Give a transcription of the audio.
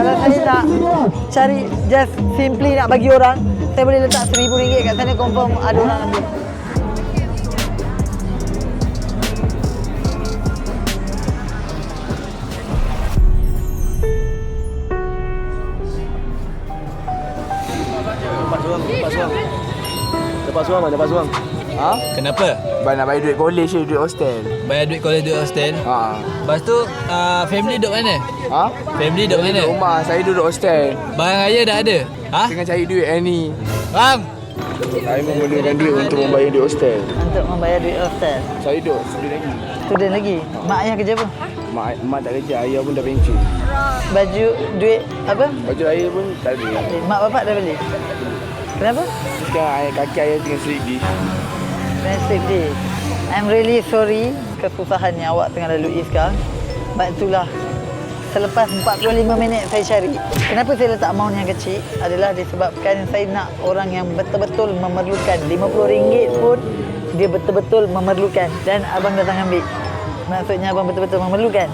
Kalau saya nak cari just simply nak bagi orang, saya boleh letak RM1,000 kat sana, confirm ada orang ambil. Dapat suang. Ha? Kenapa? Nak bayar duit college je, duit hostel. Bayar duit college, duit hostel. Ha. Lepas tu family duduk mana? Ha? Family duduk mana? Rumah, saya duduk hostel. Barang raya dah ada? Ha? Tengah cari duit ni. Bang! Saya menggunakan duit untuk membayar duit hostel. Untuk membayar duit hostel. Saya duduk student lagi. Student lagi. Mak ayah kerja apa? Mak tak kerja, ayah pun dah pencen. Baju, duit apa? Baju ayah pun tak ada. Mak bapak dah beli. Kenapa? Sekarang kaki ayah tengah sleep di. Nasib dia. I'm really sorry kesusahan yang awak tengah lalui sekarang. Sebab itulah selepas 45 minit saya cari. Kenapa saya letak amount yang kecil adalah disebabkan saya nak orang yang betul-betul memerlukan. RM50 pun dia betul-betul memerlukan dan abang datang ambil. Maksudnya abang betul-betul memerlukan.